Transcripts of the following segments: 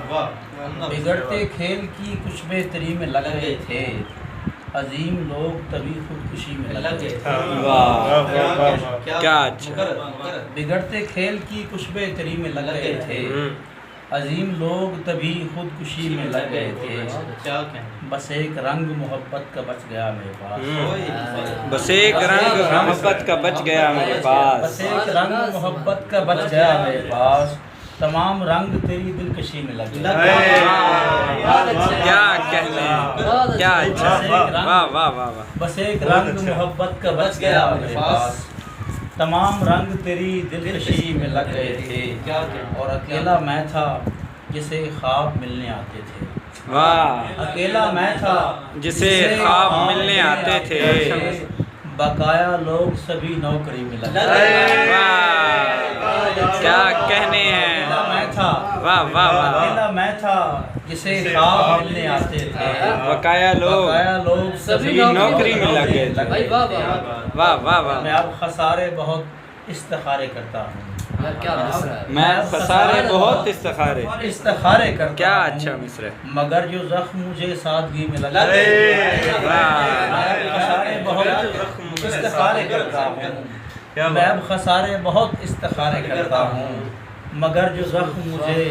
بگڑتے کھیل کی کچھ بہتری میں لگ گئے تھے، عظیم لوگ تبھی خودکشی میں لگ گئے تھے۔ کیا اچھا۔ بگڑتے کھیل کی کچھ بہتری میں لگ گئے تھے، عظیم لوگ تبھی خودکشی میں لگ گئے تھے۔ بس ایک رنگ محبت کا بچ گیا میرے پاس، بس ایک رنگ محبت کا بچ گیا میرے پاس، بس ایک رنگ محبت کا بچ گیا میرے پاس، تمام رنگ تیری دلکشی میں لگ گئے۔ کیا کہنے، کیا اچھا، واہ واہ واہ واہ۔ بس ایک رنگ محبت کا بچ گیا میرے پاس، تمام رنگ تیری دلکشی میں لگ گئے تھے، اور اکیلا میں تھا جسے خواب ملنے آتے تھے۔ واہ، اکیلا میں تھا جسے خواب ملنے آتے تھے، بقایا لوگ سبھی نوکری میں لگ گئے۔ کیا کہنے ہیں، اکیلا میں تھا، واہ واہ واہ، اکیلا میں تھا جسے خواب ملنے آتے تھے، بقایا لوگ سبھی نوکری میں لگ گئے تھے۔ واہ واہ واہ، میں اب خسارے بہت استخارے کرتا ہوں، میں خسارے بہت استخارے کرتا کیا ہوں، اچھا مصر ہے۔ مگر جو زخم مجھے سادگی میں لگا، میں خسارے بہت استخارے کرتا ہوں، میں اب خسارے بہت استخارے کرتا ہوں، مگر جو زخم مجھے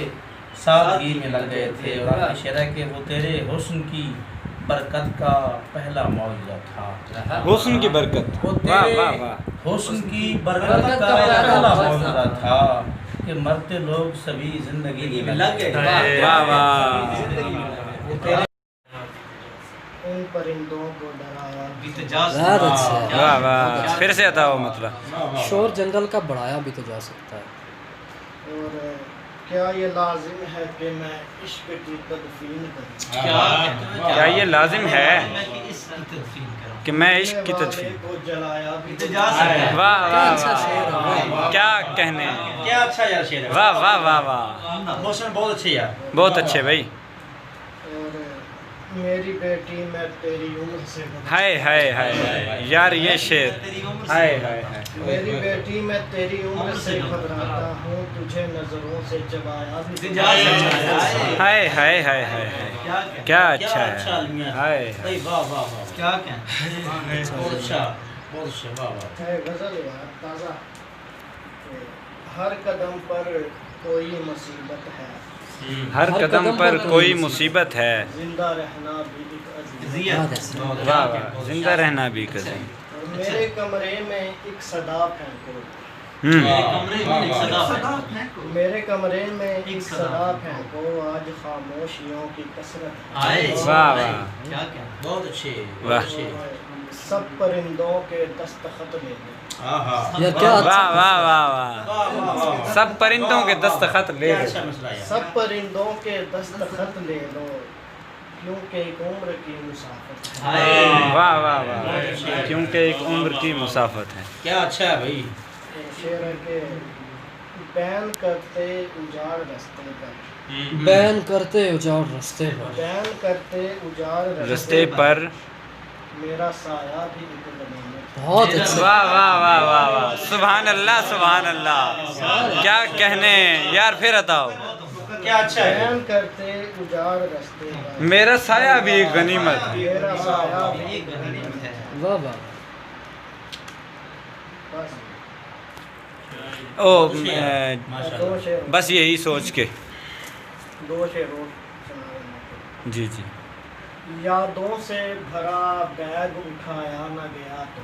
سادگی میں لگ گئے تھے۔ اور آپ کی شرح کہ وہ تیرے حسن کی برکت کا پہلا معجزہ تھا، حسن کی برکت، وہ واہ تیرے واہ واہ، حسن کی برکت کا پہلا معجزہ تھا کہ مرتے لوگ سبھی زندگی میں لگ گئے۔ واہ واہ، ان پرندوں کو ڈرایا بہت اچھا ہے۔ واہ واہ، پھر سے بتاؤ مطلب۔ شور جنگل کا بڑھایا بھی تو جا سکتا ہے۔ اور کیا یہ لازم ہے کہ میں عشق کی تدفین کروں؟ کیا یہ لازم ہے کہ میں عشق کی والے تدفین، کو جلایا بھی تو واہ واہ واہ، کیا کہنے، کیا اچھا یار شعر ہے، واہ واہ واہ واہ، موسم بہت اچھے یار۔ بہت اچھے بھائی۔ اور میری بیٹی میں تیری عمر سے ہائے ہائے ہائے یار، یہ شعر، ہائے ہائے ہائے، میری بیٹی میں تیری عمر سے گھبراتا ہوں، تجھے نظروں سے چبایا بھی تو ہائے ہائے ہائے ہائے، کیا اچھا ہے، ہائے واہ واہ واہ، کیا کہیں، بہت اچھا، بہت اچھا، واہ واہ۔ ہے غزل یار تازہ۔ ہر قدم پر کوئی مصیبت ہے، ہر قدم پر کوئی مصیبت ہے، زندہ رہنا بھی ایک عزیز۔ واہ واہ، زندہ رہنا بھی کسی، اور میرے کمرے میں ایک صدا پھینکو، میرے کمرے میں ایک صدا پھینکو، آج خاموشیوں کی کثرت ہے۔ واہ واہ، بہت اچھے، واہ سب پرندوں کے دستخط لے لو، یہ کیا واہ اچھا، واہ واہ واہ، سب پرندوں کے دستخط لے لو، سب پرندوں کے دستخط لے لو، کیونکہ ایک عمر کی مسافت ہے۔ واہ واہ واہ، کیونکہ ایک عمر کی مسافت ہے، کیا اچھا ہے بھائی۔ شعر ہے کہ بیان کرتے اجاڑ رستے پر، بین کرتے اجاڑ رستے پر، بیان کرتے اجاڑ رستے پر، میرا سایہ بھی ایک غنیمت ہے۔ بہت اچھا۔ واہ واہ واہ واہ واہ، سبحان اللہ سبحان اللہ، کیا کہنے یار، پھر بتاؤ۔ کیا اچھا ہے، بیان کرتے اجاڑ رستے پر، میرا سایہ بھی ایک غنیمت ہے، میرا سایہ بھی ایک غنیمت ہے۔ واہ واہ، بس او دو شعر، بس یہی سوچ کے، دو شعر اور سنا رہا ہوں۔ جی جی، یادوں سے بھرا بیگ اٹھایا نہ گیا تو،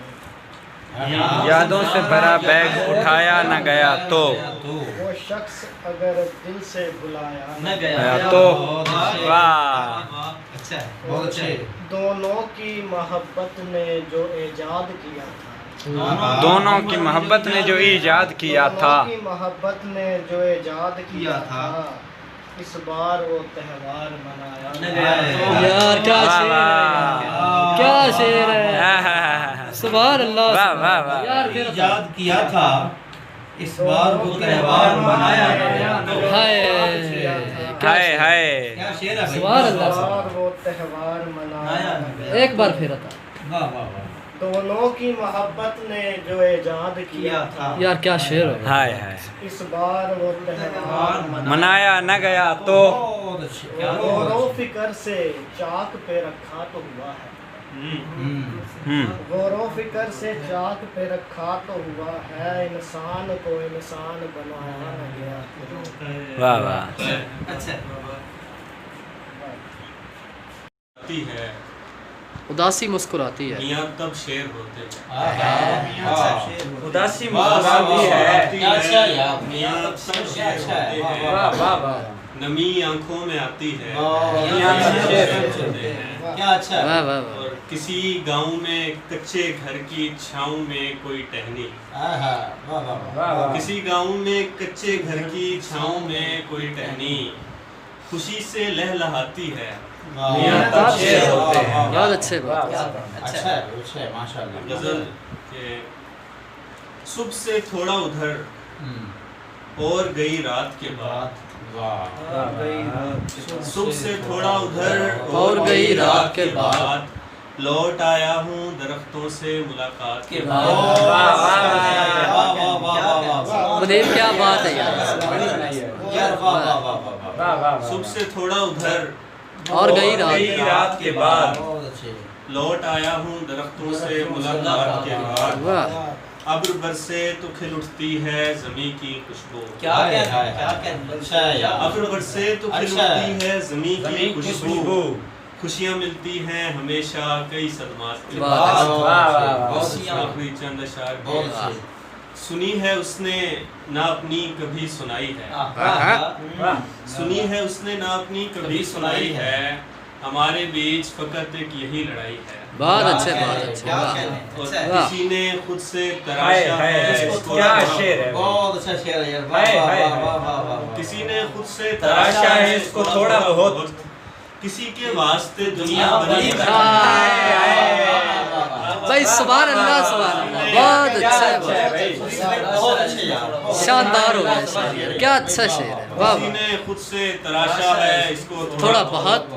یادوں سے بھرا بیگ اٹھایا نہ گیا تو، وہ شخص اگر دل سے بلایا نہ گیا تو، واہ، بہت اچھے، دونوں کی محبت نے جو ایجاد کیا تھا، دونوں کی محبت نے جو ایجاد کیا تھا، دونوں کی محبت نے جو ایجاد کیا تھا، اس بار وہ تہوار منایا نہ گیا۔ یار کیا واہ شعر ہے، واہ، کیا شعر ہے، ہاں ہاں ہاں ہاں، سبحان اللہ، واہ واہ واہ، یار پھر ایجاد کیا تھا، اس بار وہ تہوار منایا گیا۔ ہائے ہائے ہائے، کیا شعر ہے بھائی، سبحان اس اللہ، بار وہ تہوار منایا نہ گیا۔ ایک بار پھر تھا، واہ واہ واہ، دونوں کی محبت نے جو ایجاد کیا تھا یار کیا شعر ہے ہائے ہائے اس بار وہ تہوار منایا نہ گیا تو بہت اچھے، کیا غور و فکر سے چاک پہ رکھا تو ہوا ہے غور و فکر سے چاک پہ رکھا تو ہوا ہے انسان کو انسان بنایا نہ گیا واہ واہ آتی ہے اداسی مسکراتی ہے میاں تب شیر ہوتے ہیں اداسی مسکراتی ہے کیا اچھا ہے یار، میاں تب کیا شیر اچھا ہے، ہوتے واہ واہ ہیں واہ، نمی آنکھوں میں آتی ہے میاں تب شیر ہوتے ہیں کیا اچھا ہے، واہ واہ واہ اور کسی گاؤں میں کچے گھر کی چھاؤں میں کوئی ٹہنی آہا، واہ واہ واہ، کسی گاؤں میں کچے گھر کی چھاؤں میں کوئی ٹہنی خوشی سے لہلہاتی ہے میاں تب شیر ہوتے ہیں، بہت اچھے بات اچھا ہے، اچھا ہے، ماشاءاللہ، غزل کہ صبح سے تھوڑا ادھر اور گئی رات کے بعد صبح سے تھوڑا ادھر اور گئی رات کے بعد لوٹ آیا ہوں درختوں سے ملاقات کے بعد منیب کیا بات ہے یار صبح سے تھوڑا ادھر اور گئی رات کے بعد بہت اچھے، لوٹ آیا ہوں درختوں سے ملاقات کے بعد واہ ابر برسے تو کھل اٹھتی ہے زمین کی خوشبو کیا اچھا ہے یار، ابر برسے تو کھل اٹھتی ہے زمین کی خوشبو خوشیاں ملتی ہیں ہمیشہ کئی صدمات کے بعد آخری چند اشعار بہت اچھے، سنی ہے اس نے نہ اپنی کبھی سنائی ہے سنی ہے اس نے نہ اپنی کبھی سنائی ہے ہمارے بیچ فقط ایک یہی لڑائی ہے بہت اچھے بہت اچھے واہ اور واہ کسی نے خود سے تراشا ہے اس کو کیا شعر ہے بہت اچھا شعر ہے یار، واہ واہ واہ واہ واہ، کسی نے خود سے تراشا ہے اس کو تھوڑا بہت کسی کے واسطے دنیا بنی بھائی سبحان اللہ بہت اچھا بہت اچھے یار، شاندار ہو گیا شعر یار کیا اچھا شعر ہے واہ کسی واہ نے خود سے تراشا ہے اس کو تھوڑا بہت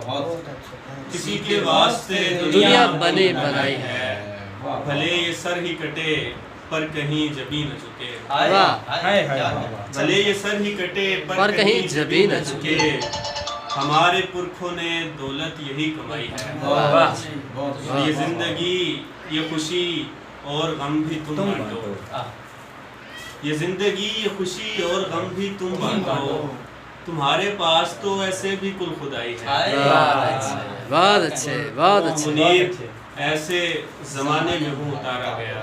کسی کے واسطے دنیا بنی بنائی ہے بھلے یہ سر ہی کٹے پر کہیں جبی نہ چکے واہ بھلے یہ سر ہی کٹے پر کہیں جبی نہ چکے ہمارے پرکھوں نے دولت یہی کمائی ہے اور یہ زندگی یہ خوشی اور غم بھی تم بانٹو یہ زندگی یہ خوشی اور غم بھی تم بانٹو تمہارے پاس تو ایسے بھی کل خدائی ہے بہت اچھے بہت اچھے منیب ایسے زمانے میں ہوں اتارا گیا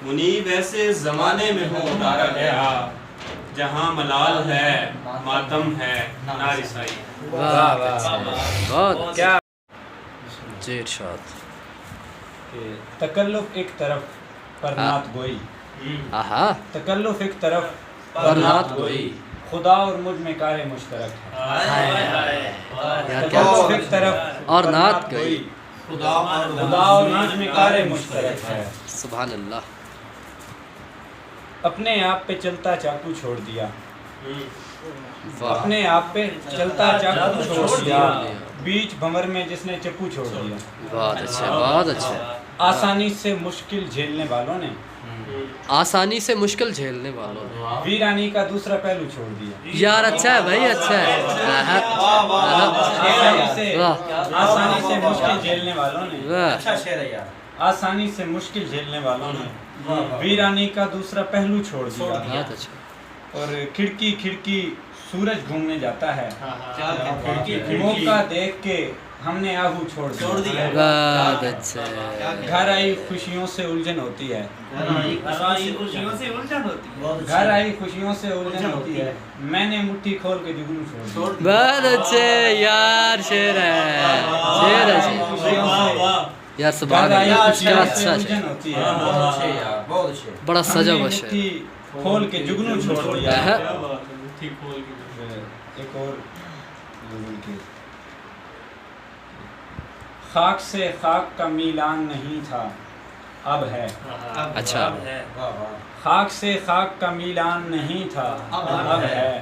منیب ایسے زمانے میں ہوں اتارا گیا جہاں ملال ہے ماتم ہے نارسائی ہے بہت کیا جی ارشاد تکلف ایک طرف پر نعت گوئی آہا تکلف ایک طرف پر نعت گوئی خدا اور مجھ میں کار مشترک ہے یار کیا تکلف ایک طرف اور نعت گئی خدا اور مجھ میں کار مشترک ہے سبحان اللہ اپنے آپ پہ چلتا چاقو چھوڑ دیا واہ اپنے آپ پہ چلتا چاقو چھوڑ دیا بیچ بھنور میں جس نے چپو چھوڑ دیا بہت اچھے بہت اچھے آسانی سے مشکل جھیلنے والوں نے آسانی سے مشکل جھیلنے والوں نے ویرانی کا دوسرا پہلو چھوڑ دیا یار اچھا ہے بھائی اچھا ہے آسانی سے مشکل جھیلنے والوں نے واہ اچھا شعر ہے یار، آسانی سے مشکل جھیلنے والوں نے ویرانی کا دوسرا پہلو چھوڑ دیا بہت اچھا اور کھڑکی کھڑکی سورج گھومنے جاتا ہے موقع دیکھ کے ہم نے آہو چھوڑ دیا بہت اچھا گھر آئی خوشیوں سے الجھن ہوتی ہے گھر آئی خوشیوں سے الجھن ہوتی ہے میں نے مٹھی کھول کے جگنو چھوڑ دیا بہت اچھے یار شعر ہے شعر ہے یار سبحان اللہ کیا اچھا شعر ہوتی ہے بہت اچھے یار، بہت اچھے، بڑا سجا ہوا شعر مٹھی کھول کے جگنو چھوڑ دیا ایک اور خاک سے خاک کا میلان نہیں تھا اب ہے اچھا خاک سے خاک کا میلان نہیں تھا اب ہے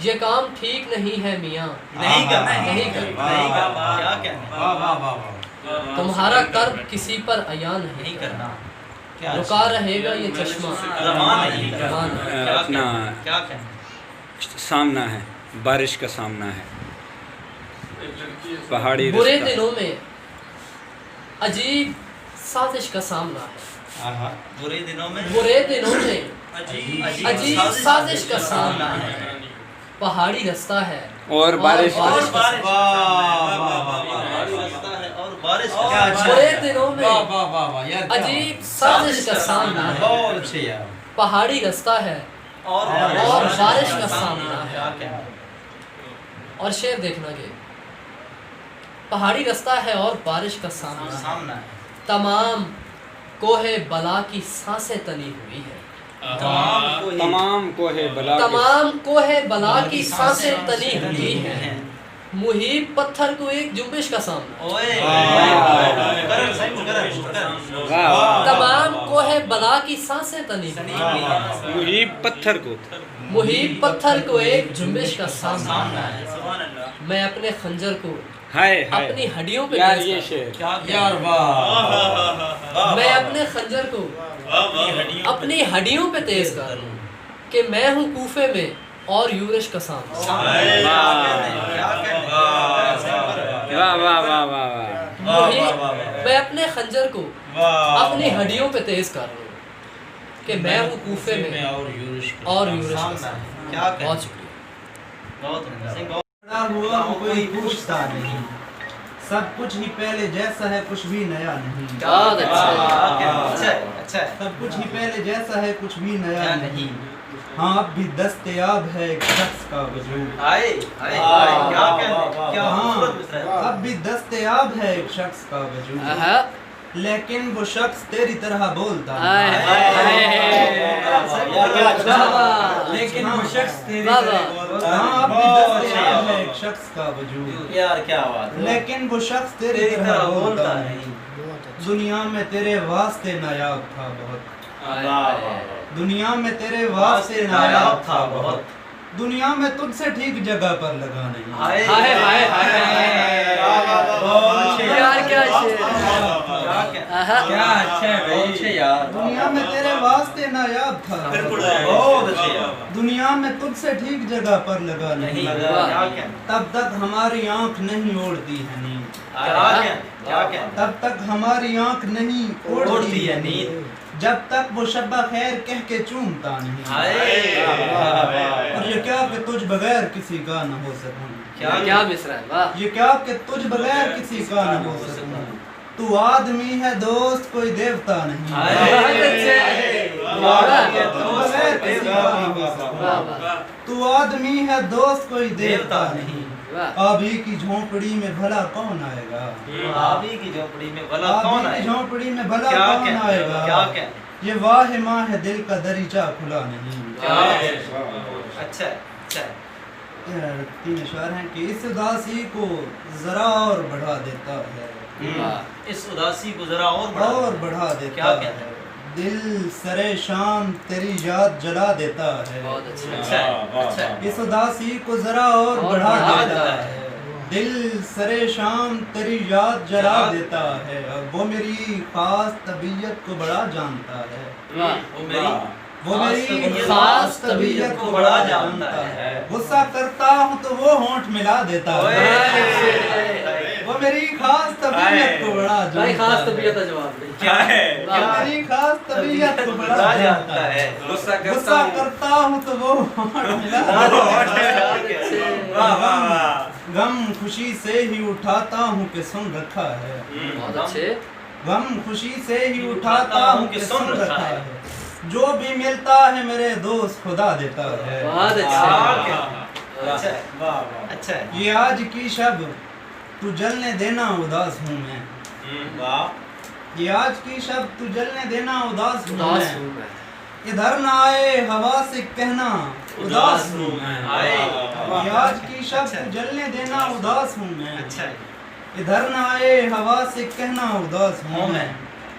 یہ کام ٹھیک نہیں ہے میاں، نہیں کرنا ہے، نہیں کرنا، نہیں کرنا، کیا کہنا، تمہارا کرب کسی پر عیاں نہیں کرنا، رکا رہے گا یہ چشمہ زمان نہیں زمان نہیں۔ اپنا کیا کہنا، سامنا ہے، بارش کا سامنا ہے، پہاڑی برے رستہ۔ دنوں میں عجیب سازش کا سامنا ہے، برے دنوں میں برے دنوں میں عجیب سازش کا سامنا ہے، پہاڑی رستہ ہے اور بارش اور بارش بارش کا اور بارش کا برے دنوں میں عجیب سازش کا سامنا ہے، بہت اچھے یار، پہاڑی رستہ ہے اور بارش کا سامنا ہے۔ کیا کہنا، اور شعر دیکھنا کہ پہاڑی رستہ ہے اور بارش کا سامنا ہے، سامنا ہے، تمام کوہ بلا کی سانسیں تنی ہوئی ہے، تمام کوہ بلا کے تمام کوہ بلا کی سانسیں تنی ہوئی ہیں، محیط پتھر کو ایک جنبش کا سامنا ہے، تمام کوہ بلا کی سانسیں تنی ہوئی ہیں، محیط پتھر کو محیط پتھر کو ایک جنبش کا سامنا ہے، میں اپنے خنجر کو ہائے ہائے اپنی ہڈیوں پہ یار تیز یہ کروں، شعر یار واہ، میں اپنے خنجر کو اپنی ہڈیوں پہ تیز کروں کہ میں ہوں کوفے میں اور یورش کا سامنا، واہ واہ واہ واہ میں اپنے خنجر کو اپنی ہڈیوں پہ تیز کر لوں کہ میں ہوں کوفے میں اور یورش اور یورش کا سامنا۔ کیا بہت شکریہ۔ بڑا ہوا ہوں کوئی پوچھتا نہیں، سب کچھ ہی پہلے جیسا ہے کچھ بھی نیا نہیں، بہت اچھا، اچھا، سب کچھ ہی پہلے جیسا ہے کچھ بھی نیا نہیں، ہاں اب بھی دستیاب ہے ایک شخص کا وجود، ہاں اب بھی دستیاب ہے ایک شخص کا وجود، لیکن وہ شخص تیری طرح بولتا لیکن وہ شخص تیری طرح بولتا، ہاں اب بھی دستیاب ہے ایک شخص کا وجود، یار کیا بات ہے، لیکن وہ شخص تیری طرح بولتا نہیں، دنیا میں تیرے واسطے نایاب تھا بہت، دنیا میں تیرے واسطے نایاب تھا بہت، دنیا میں تجھ سے ٹھیک جگہ پر لگا نہیں، ہائے ہائے ہائے، یار کیا کیا اچھا ہے بھائی یار، دنیا میں تیرے واسطے نایاب تھا بہت اچھے یار، دنیا میں تجھ سے ٹھیک جگہ پر لگا نہیں، تب تک ہماری آنکھ نہیں اوڑتی ہے نیند، تب تک ہماری آنکھ نہیں اوڑتی ہے نیند، جب تک وہ شب خیر کہہ کے چومتا نہیں، اور یہ کیا کہ تجھ بغیر کسی کا نہ ہو سکوں، کیا مصرع ہے، واہ، یہ کیا کہ تجھ بغیر کسی کا نہ ہو سکوں، تو آدمی ہے دوست کوئی دیوتا نہیں، تو آدمی ہے دوست کوئی دیوتا نہیں، آبی کی جھونپڑی میں بھلا کون آئے گا، آبی کی جھونپڑی میں بھلا کون آبی آئے کی گا، جھونپڑی میں بھلا کون آئے گا، یہ واہ ماں ہے دل کا دریچہ کھلا نہیں، اچھا اچھا، تین اشعار ہیں کہ اس اداسی کو ذرا اور بڑھا دیتا ہے، اس اداسی کو ذرا اور بڑھا دیتا ہے، دل سرے شام تیری یاد جلا دیتا ہے، بہت اچھا، اس اداسی کو ذرا اور بڑھا دیتا ہے، دل سرے شام تیری یاد جلا دیتا ہے، وہ میری خاص طبیعت کو بڑا جانتا ہے، وہ میری خاص طبیعت کو بڑا جانتا ہے، غصہ کرتا ہوں تو وہ ہونٹ ملا دیتا ہے، وہ میری خاص طبیعت کو بڑا بھائی جانتا خاص ہے، طبیعت کا جواب دیں، کیا ہے، وہ میری خاص طبیعت کو بڑا جانتا ہے، غصہ کرتا ہوں تو وہ ہونٹ ملا دیتا ہے، غم خوشی سے ہی اٹھاتا ہوں کہ سن رکھا ہے، بہت اچھے، غم خوشی سے ہی اٹھاتا ہوں کہ سن رکھا ہے، جو بھی ملتا ہے میرے دوست خدا دیتا ہے، بہت اچھے، اچھا، یہ آج کی شب تو جلنے دینا اداس ہوں میں، یہ آج کی شب تو جلنے دینا اداس ہوں میں، ادھر نہ آئے ہوا سے کہنا اداس ہوں میں، یہ آج کی شب تو جلنے دینا اداس ہوں میں، ادھر نہ آئے ہوا سے کہنا اداس ہوں میں،